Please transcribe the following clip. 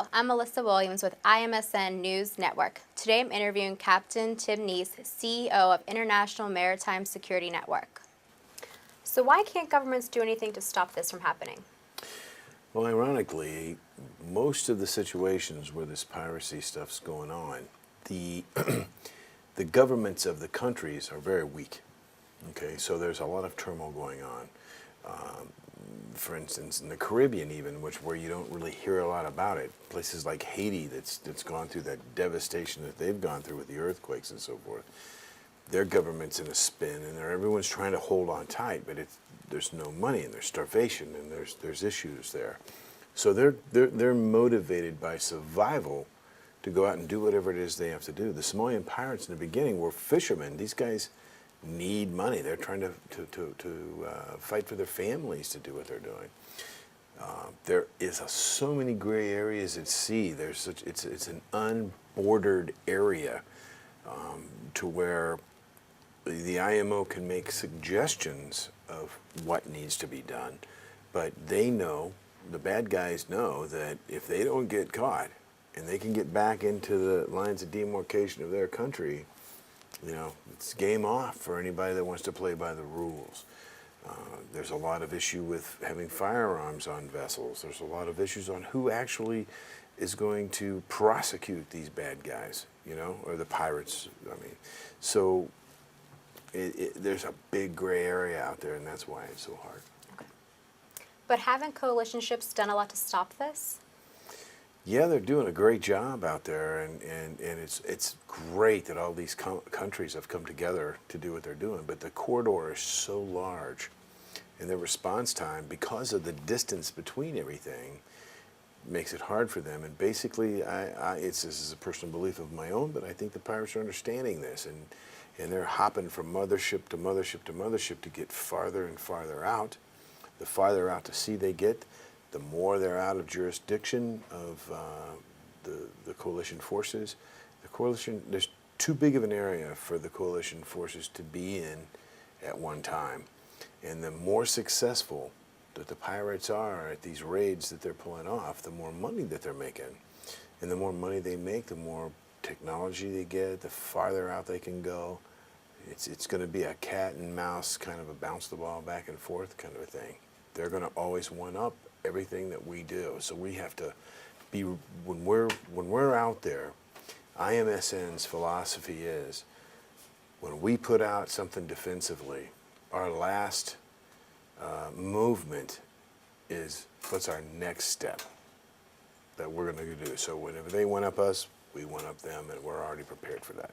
Hello, I'm Melissa Williams with IMSN News Network. Today I'm interviewing Captain Tim Neese, CEO of International Maritime Security Network. So why can't governments do anything to stop this from happening? Well, ironically, most of the situations where this piracy stuff's going on, the the governments of the countries are very weak. Okay, so there's a lot of turmoil going on. For instance, in the Caribbean, even, where you don't really hear a lot about it, places like Haiti, that's gone through that devastation that they've gone through with the earthquakes and so forth. Their government's in a spin, and everyone's trying to hold on tight, but there's no money, and there's starvation, and there's issues there. So they're motivated by survival to go out and do whatever it is they have to do. The Somalian pirates in the beginning were fishermen. These guys need money. They're trying to fight for their families to do what they're doing. There is so many gray areas at sea. It's an unbordered area to where the IMO can make suggestions of what needs to be done, but they know, the bad guys know, that if they don't get caught and they can get back into the lines of demarcation of their country, it's game off for anybody that wants to play by the rules. There's a lot of issue with having firearms on vessels. There's a lot of issues on who actually is going to prosecute these bad guys, or the pirates. So there's a big gray area out there, and that's why it's so hard. Okay. But haven't coalition ships done a lot to stop this? Yeah, they're doing a great job out there, and it's great that all these countries have come together to do what they're doing, but the corridor is so large, and their response time, because of the distance between everything, makes it hard for them. And basically, this is a personal belief of my own, but I think the pirates are understanding this, and they're hopping from mothership to mothership to mothership to get farther and farther out. The farther out to sea they get, the more they're out of jurisdiction of the coalition forces. There's too big of an area for the coalition forces to be in at one time. And the more successful that the pirates are at these raids that they're pulling off, the more money that they're making. And the more money they make, the more technology they get, the farther out they can go. It's going to be a cat and mouse, kind of a bounce the ball back and forth kind of a thing. They're going to always one up everything that we do. So we have to be, when we're out there, IMSN's philosophy is, when we put out something defensively, our last movement is, what's our next step that we're going to do? So whenever they one up us, we one up them, and we're already prepared for that.